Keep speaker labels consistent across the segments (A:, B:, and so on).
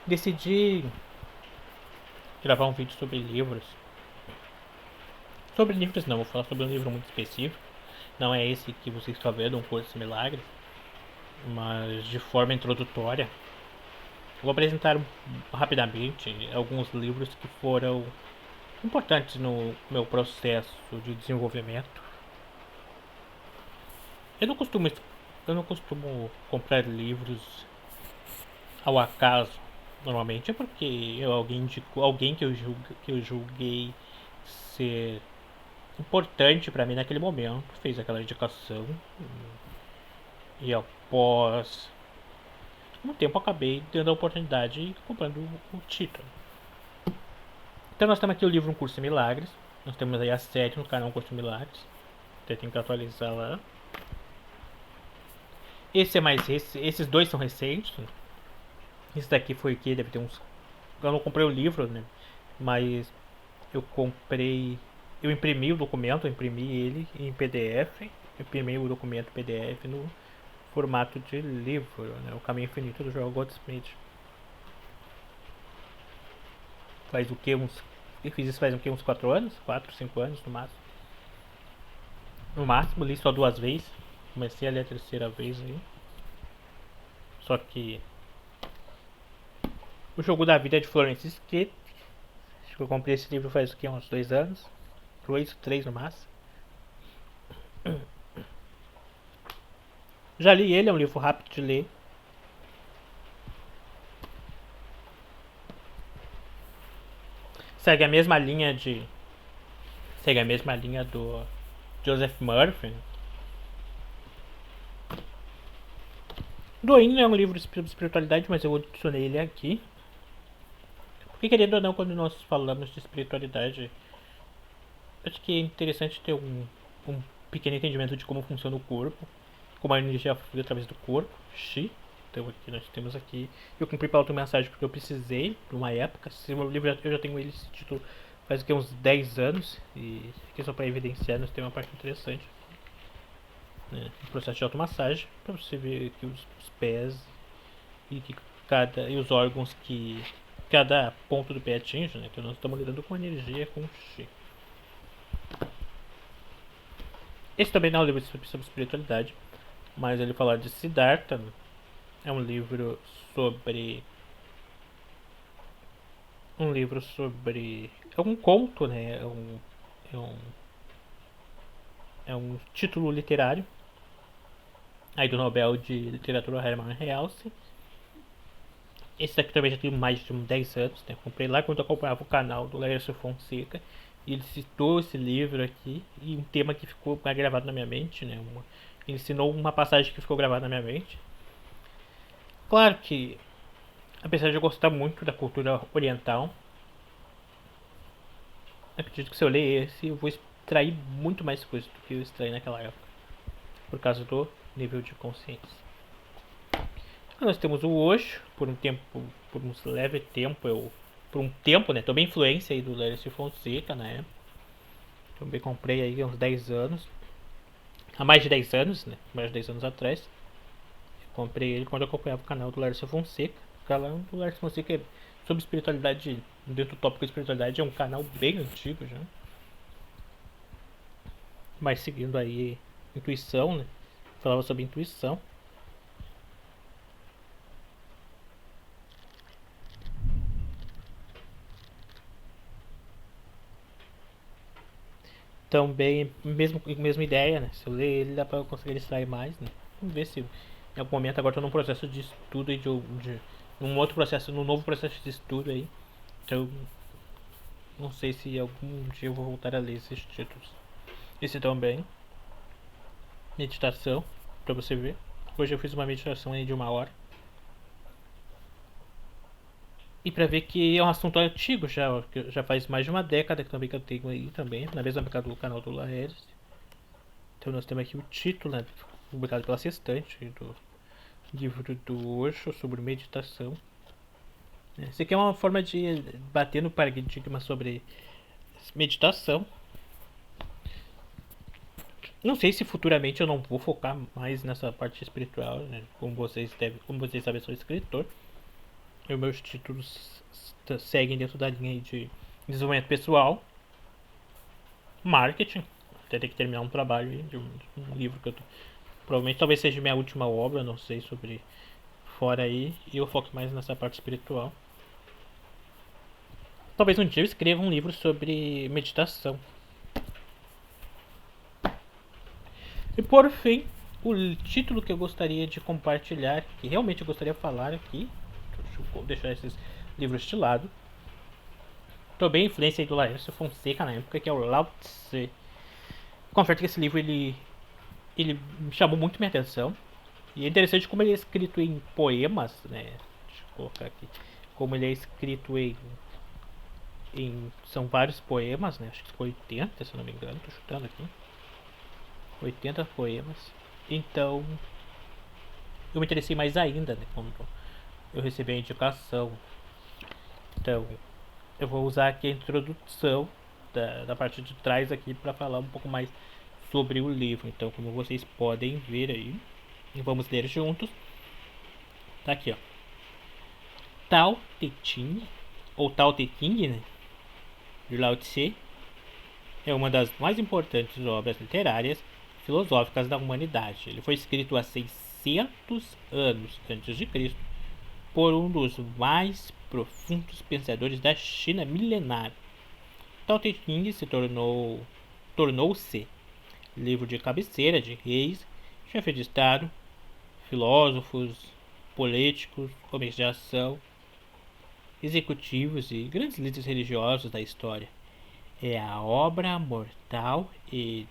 A: decidi gravar um vídeo sobre livros. Sobre livros não, vou falar sobre um livro muito específico. Não é esse que vocês estão vendo, Um Curso de Milagres, mas de forma introdutória. Vou apresentar rapidamente alguns livros que foram importantes no meu processo de desenvolvimento. Eu não costumo, eu não costumo comprar livros ao acaso. Normalmente é porque alguém indicou, alguém que eu julguei ser importante para mim naquele momento fez aquela indicação e após um tempo acabei dando a oportunidade e comprando o título. Então nós temos aqui o livro Um Curso em Milagres. Nós temos aí a série no canal Um Curso em Milagres. Até tem que atualizar lá. Esse é mais esses dois são recentes. Esse daqui foi o que deve ter uns. Eu não comprei o livro, né? Mas eu comprei. Eu imprimi o documento, eu imprimi ele em PDF. Imprimi o documento PDF no formato de livro, né? O Caminho Infinito do Joel Goldsmith. Faz o que? Eu fiz isso faz o que? Uns 4 anos? 4, 5 anos no máximo. No máximo, li só 2 vezes. Comecei a ler a terceira vez aí. Só que O Jogo da Vida é de Florence Skeet. Acho que eu comprei esse livro faz o que? Uns 2 anos. 2, 3 no máximo. Já li ele, é um livro rápido de ler. Segue a mesma linha de. Segue a mesma linha do Joseph Murphy. Doin não é um livro sobre espiritualidade, mas eu adicionei ele aqui. Porque querendo ou não, quando nós falamos de espiritualidade, acho que é interessante ter um pequeno entendimento de como funciona o corpo, como a energia flui através do corpo, Xi. Então aqui nós temos aqui. Eu cumpri para auto-mensagem porque eu precisei, por uma época. Esse livro eu já tenho ele, esse título faz o que, uns 10 anos. E aqui só para evidenciar, nós temos uma parte interessante. Né? O processo de automassagem, para você ver aqui os pés e e os órgãos que cada ponto do pé atinge, né? Então nós estamos lidando com energia, com chi. Esse também não é um livro sobre espiritualidade, mas ele fala de Siddhartha. É um livro sobre. Um livro sobre. É um conto, né? É um, é um título literário. Aí do Nobel de Literatura Hermann Hesse. Esse daqui também já tem mais de 10 anos, né? Eu comprei lá quando eu acompanhava o canal do Laércio Fonseca. E ele citou esse livro aqui e um tema que ficou gravado na minha mente, né? Ele ensinou uma passagem que ficou gravada na minha mente. Claro que, apesar de eu gostar muito da cultura oriental, acredito que se eu ler esse, eu vou extrair muito mais coisas do que eu extraí naquela época, por causa do nível de consciência. Nós temos o Osho, por um tempo, por um leve tempo, por um tempo, né, tomei influência aí do Lércio Fonseca, né, também comprei aí há uns 10 anos, há mais de 10 anos, né, mais de 10 anos atrás, eu comprei ele quando eu acompanhava o canal do Lércio Fonseca. O canal do Lércio Fonseca é sobre espiritualidade, dentro do tópico de espiritualidade, é um canal bem antigo já, mas seguindo aí intuição, né, falava sobre intuição. Também, mesma ideia, né? Se eu ler ele, dá pra eu conseguir extrair mais, né? Vamos ver se em algum momento agora eu tô num processo de estudo e num outro processo, num novo processo de estudo aí. Então, não sei se algum dia eu vou voltar a ler esses títulos. Esse também, meditação, pra você ver. Hoje eu fiz uma meditação aí de 1 hora. E pra ver que é um assunto antigo já, que já faz mais de uma década que também que eu tenho aí também, na mesma época do canal do Laércio. Então nós temos aqui o título, né, publicado pela Sextante, do livro do Osho sobre meditação. Isso aqui é uma forma de bater no paradigma sobre meditação. Não sei se futuramente eu não vou focar mais nessa parte espiritual, né? Como vocês sabem, eu sou escritor. Os meus títulos seguem dentro da linha de desenvolvimento pessoal, marketing. Até ter que terminar um trabalho de um livro que eu tô. Provavelmente talvez seja minha última obra, não sei sobre fora aí. E eu foco mais nessa parte espiritual. Talvez um dia eu escreva um livro sobre meditação. E por fim, o título que eu gostaria de compartilhar, que realmente eu gostaria de falar aqui, deixa eu deixar esses livros de lado. Tô bem influência aí do Laércio Fonseca na época, que é o Lao Tse. Confesso que esse livro ele me chamou muito minha atenção. E é interessante como ele é escrito em poemas, né? Deixa eu colocar aqui. Como ele é escrito são vários poemas, né? Acho que ficou 80, se não me engano. Tô chutando aqui. 80 poemas. Então, eu me interessei mais ainda, né? Quando eu recebi a indicação. Então, eu vou usar aqui a introdução da parte de trás aqui para falar um pouco mais sobre o livro. Então, como vocês podem ver aí, vamos ler juntos. Tá aqui, ó. Tao Te Ching, ou Tao Te Ching, né? De Lao Tse, é uma das mais importantes obras literárias filosóficas da humanidade. Ele foi escrito há 600 anos antes de Cristo por um dos mais profundos pensadores da China milenar. Tao Te Ching tornou-se livro de cabeceira de reis, chefe de estado, filósofos, políticos, homens de ação, executivos e grandes líderes religiosos da história. É a obra mortal e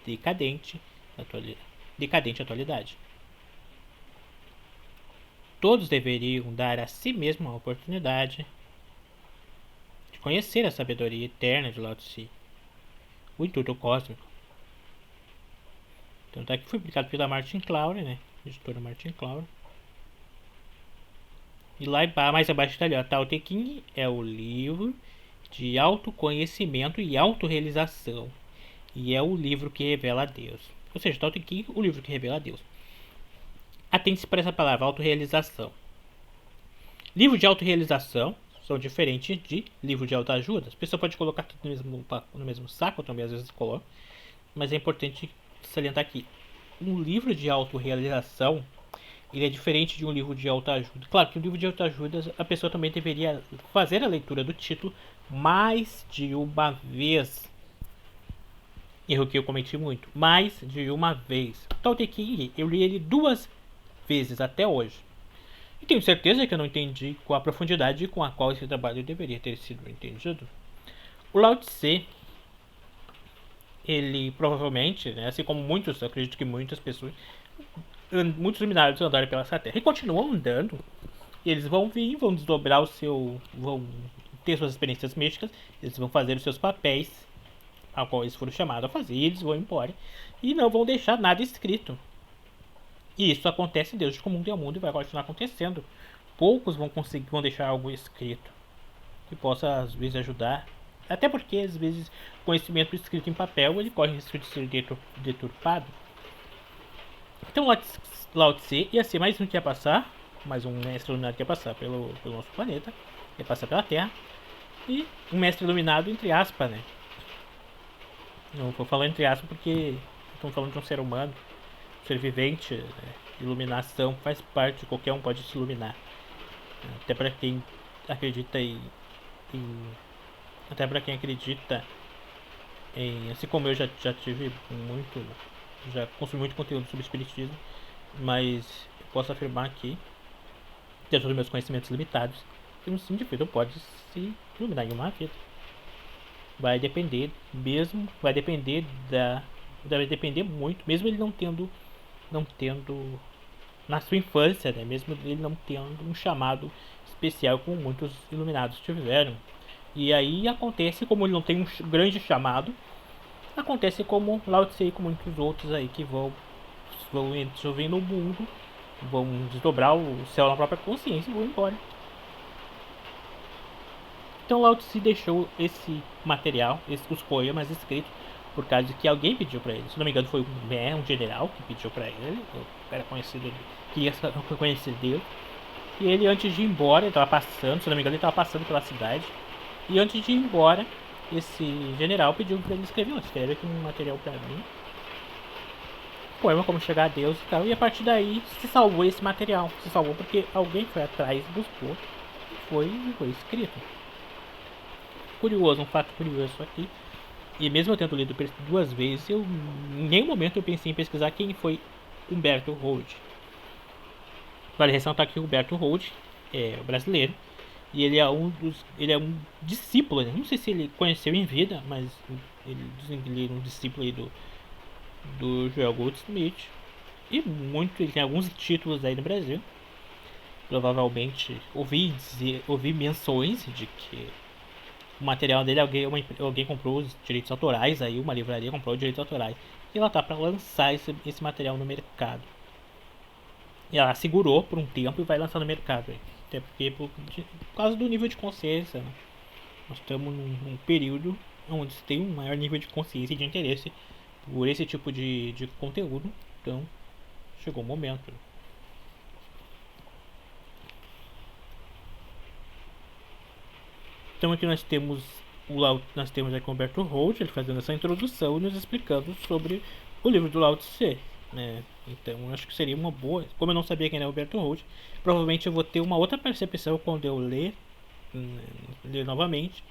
A: decadente atualidade. Todos deveriam dar a si mesmos a oportunidade de conhecer a sabedoria eterna de Lao Tse, o intuito cósmico. Tanto é que foi publicado pela Martin Claure, né? Editora Martin Claure. E lá mais abaixo está ali, ó, Tao Te Ching é o livro de autoconhecimento e autorrealização. E é o livro que revela a Deus. Ou seja, Tao Te Ching, o livro que revela a Deus. Atente-se para essa palavra, autorrealização. Livro de autorrealização são diferentes de livro de autoajuda. A pessoa pode colocar tudo no mesmo saco, eu também às vezes coloco. Mas é importante salientar aqui. Um livro de autorrealização, ele é diferente de um livro de autoajuda. Claro que um livro de autoajuda, a pessoa também deveria fazer a leitura do título mais de uma vez. Erro que eu cometi muito. Mais de uma vez. Tao Te Ching, eu li ele 2 vezes até hoje. E tenho certeza que eu não entendi com a profundidade com a qual esse trabalho deveria ter sido entendido. O Lao Tse, ele provavelmente, né, assim como muitos, eu acredito que muitas pessoas, muitos iluminados andaram pela essa terra e continuam andando. E eles vão vir, vão desdobrar vão ter suas experiências místicas, eles vão fazer os seus papéis ao qual eles foram chamados a fazer, e eles vão embora e não vão deixar nada escrito. E isso acontece desde que o mundo é o mundo e vai continuar acontecendo. Poucos vão deixar algo escrito que possa às vezes ajudar, até porque às vezes conhecimento escrito em papel ele corre risco de ser deturpado. Então Lao Tse ia ser mais um que ia passar, mais um mestre iluminado que ia passar pelo nosso planeta, ia passar pela Terra, e um mestre iluminado entre aspas, né? Não vou falar entre aspas porque estamos falando de um ser humano, um ser vivente, né? Iluminação faz parte, qualquer um pode se iluminar. Até para quem acredita até para quem acredita em, assim como eu já tive muito, já consumi muito conteúdo sobre espiritismo, mas eu posso afirmar aqui, dentro dos meus conhecimentos limitados, que um indivíduo pode se iluminar em uma vida. Vai depender muito, mesmo ele não tendo na sua infância, né, mesmo ele não tendo um chamado especial como muitos iluminados tiveram. E aí acontece, como ele não tem um grande chamado, acontece como Lao Tse e como muitos outros aí que vão vir no mundo, vão desdobrar o céu na própria consciência e vão embora. Então Lao Tse deixou esse material, os poemas escritos, por causa que alguém pediu para ele. Se não me engano foi um general que pediu para ele, o cara conhecido, que ia conhecer Deus. E ele, antes de ir embora, ele tava passando, se não me engano, ele tava passando pela cidade. E antes de ir embora, esse general pediu pra ele escrever, escreve aqui um material pra mim. Poema como chegar a Deus e tal. E a partir daí se salvou esse material. Se salvou porque alguém foi atrás, buscou e foi escrito. Curioso, um fato curioso aqui. E mesmo eu tendo lido duas vezes, eu em nenhum momento eu pensei em pesquisar quem foi Humberto Holt. Vale ressaltar que o Humberto Holt é brasileiro e ele é um discípulo, né? Não sei se ele conheceu em vida, mas ele é um discípulo aí do Joel Goldsmith. E muito, ele tem alguns títulos aí no Brasil. Provavelmente ouvi menções de que o material dele, alguém comprou os direitos autorais, aí uma livraria comprou os direitos autorais. E ela tá para lançar esse material no mercado. E ela segurou por um tempo e vai lançar no mercado. Até porque por causa do nível de consciência, né? Nós estamos num período onde se tem um maior nível de consciência e de interesse por esse tipo de conteúdo. Então, chegou o momento. Então aqui nós temos aqui o Humberto Holt, ele fazendo essa introdução e nos explicando sobre o livro do Lao Tse, né? Então acho que seria uma boa. Como eu não sabia quem era o Humberto Holt, provavelmente eu vou ter uma outra percepção quando eu ler novamente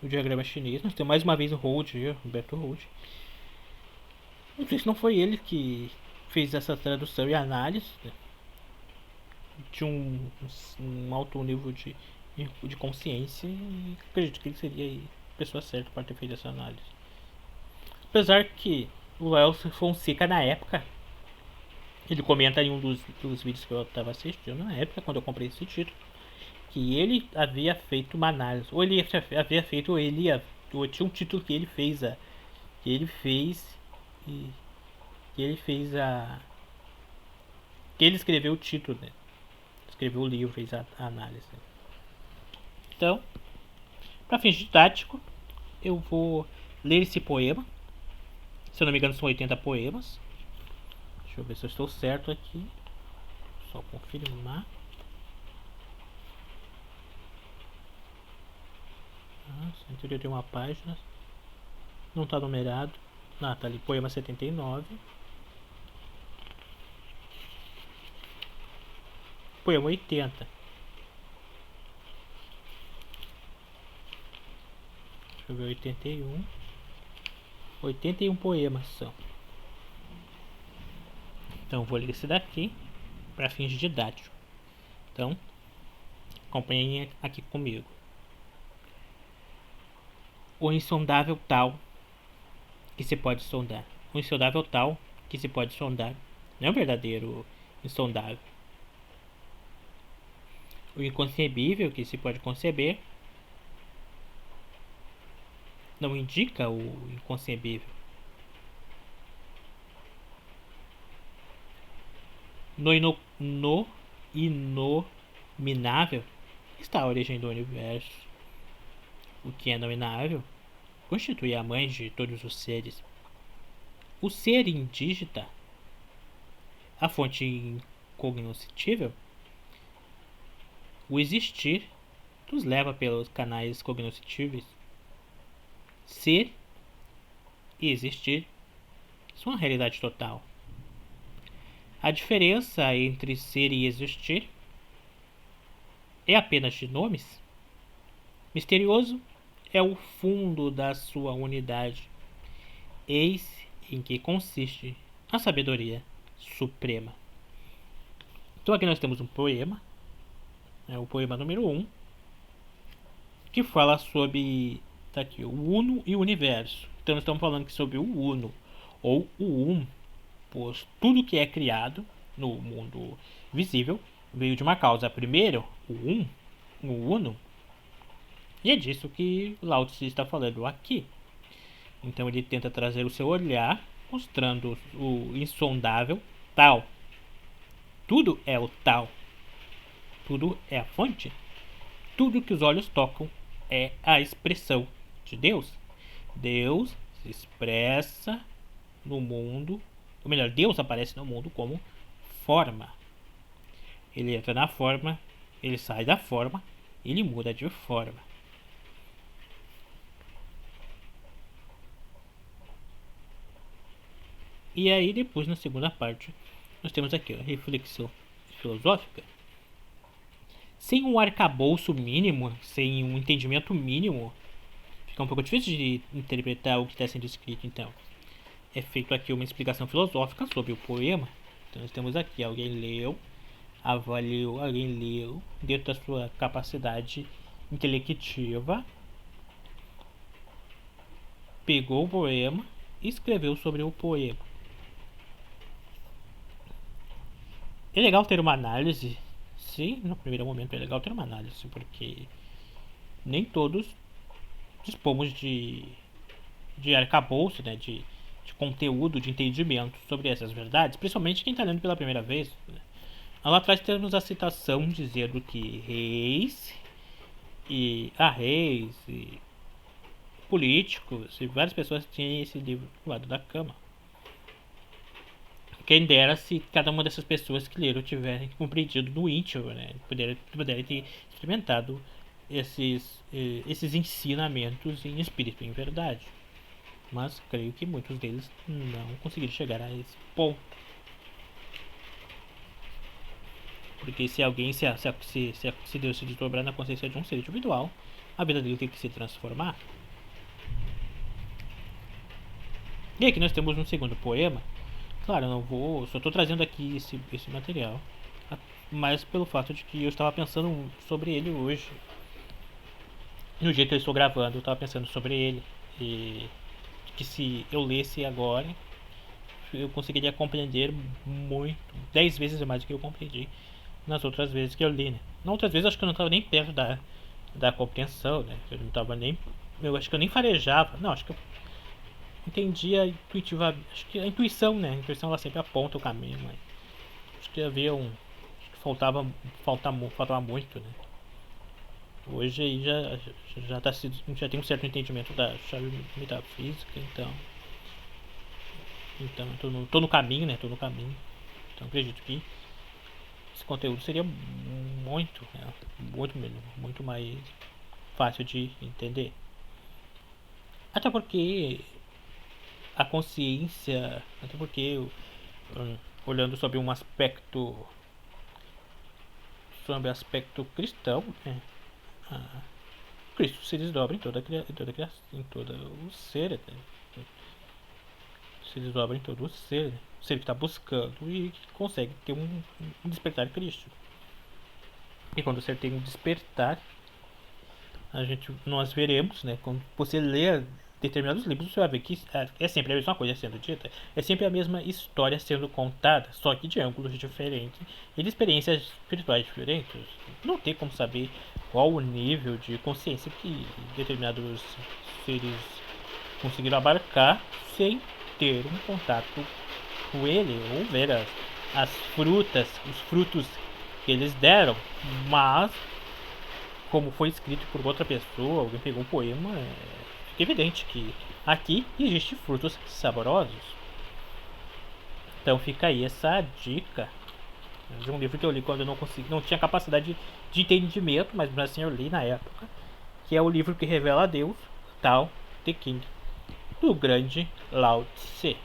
A: o diagrama chinês. Nós temos mais uma vez o Holt, Humberto Holt. Não sei se não foi ele que fez essa tradução e análise, né? Tinha um alto nível de consciência e acredito que ele seria a pessoa certa para ter feito essa análise. Apesar que o Léo Fonseca, na época, ele comenta em um dos vídeos que eu estava assistindo, na época, quando eu comprei esse título, que ele havia feito uma análise, ou ele havia feito, ou tinha um título que ele fez, que ele fez, e que ele fez que ele escreveu o título, né? Escreveu o livro, fez a análise. Então, para fins didáticos, eu vou ler esse poema. Se eu não me engano, são 80 poemas. Deixa eu ver se eu estou certo aqui. Só confirmar. 181 páginas. Não está numerado. Ah, tá ali. Poema 79. Poema 80. Deixa eu ver, 81. 81 poemas são. Então vou ler esse daqui para fins didáticos. Então, acompanhem aqui comigo. O insondável tal que se pode sondar. O insondável tal que se pode sondar. Não é um verdadeiro insondável. O inconcebível que se pode conceber não indica o inconcebível. No inominável está a origem do universo. O que é nominável constitui a mãe de todos os seres. O ser indígita, a fonte incognoscível, o existir nos leva pelos canais cognoscitíveis. Ser e existir são a realidade total. A diferença entre ser e existir é apenas de nomes. Misterioso é o fundo da sua unidade. Eis em que consiste a sabedoria suprema. Então aqui nós temos um poema, o poema número 1, que fala sobre tá aqui, o Uno e o Universo. Então nós estamos falando aqui sobre o Uno, ou o pois tudo que é criado no mundo visível veio de uma causa. Primeiro, o Uno, e é disso que Lao Tse está falando aqui. Então ele tenta trazer o seu olhar, mostrando o insondável tal. Tudo é o tal. Tudo é a fonte. Tudo que os olhos tocam é a expressão de Deus. Deus se expressa no mundo, ou melhor, Deus aparece no mundo como forma. Ele entra na forma, ele sai da forma, ele muda de forma. E aí depois, na segunda parte, nós temos aqui a reflexão filosófica. Sem um arcabouço mínimo, sem um entendimento mínimo, fica um pouco difícil de interpretar o que está sendo escrito. Então, é feito aqui uma explicação filosófica sobre o poema. Então, nós temos aqui, alguém leu, avaliou, alguém leu, dentro da sua capacidade intelectiva, pegou o poema e escreveu sobre o poema. É legal ter uma análise, sim, no primeiro momento é legal ter uma análise, porque nem todos dispomos de arcabouço, né, de conteúdo, de entendimento sobre essas verdades, principalmente quem está lendo pela primeira vez. Lá atrás temos a citação dizendo que reis e políticos e várias pessoas tinham esse livro do lado da cama. Quem dera se cada uma dessas pessoas que leram tivessem compreendido no íntimo, né? Puderem ter experimentado esses ensinamentos em espírito, em verdade. Mas creio que muitos deles não conseguiram chegar a esse ponto. Porque se alguém, se Deus se desdobrar na consciência de um ser individual, a vida dele tem que se transformar. E aqui nós temos um segundo poema. Claro, eu não vou. Só estou trazendo aqui esse material. Mas pelo fato de que eu estava pensando sobre ele hoje. No dia que eu estou gravando, eu estava pensando sobre ele. E que se eu lesse agora, eu conseguiria compreender muito, 10 vezes mais do que eu compreendi nas outras vezes que eu li, né? Na outras vezes acho que eu não estava nem perto da compreensão, né? Eu não estava nem. Eu acho que eu nem farejava. Não, acho que eu entendia intuitivamente. Acho que a intuição, né? A intuição ela sempre aponta o caminho, mas acho que havia um. Acho que faltava muito, né? Hoje aí já tem um certo entendimento da chave metafísica, então tô no caminho, né? Tô no caminho. Então acredito que esse conteúdo seria muito, né? Muito mais fácil de entender. Até porque a consciência, até porque olhando sobre um aspecto cristão, né? Cristo se desdobra em todo o ser, né? Se desdobra em todo o ser que está buscando e consegue ter um despertar crístico. E quando você tem um despertar, nós veremos, né? Quando você lê determinados livros, você vai ver que é sempre a mesma coisa sendo dita, é sempre a mesma história sendo contada, só que de ângulos diferentes e de experiências espirituais diferentes. Não tem como saber qual o nível de consciência que determinados seres conseguiram abarcar sem ter um contato com ele ou ver as os frutos que eles deram, mas como foi escrito por outra pessoa, alguém pegou um poema, fica evidente que aqui existe frutos saborosos. Então fica aí essa dica de um livro que eu li quando eu não tinha capacidade de entendimento, mas assim eu li na época, que é o livro que revela a Deus, Tao Te Ching, do grande Lao Tse.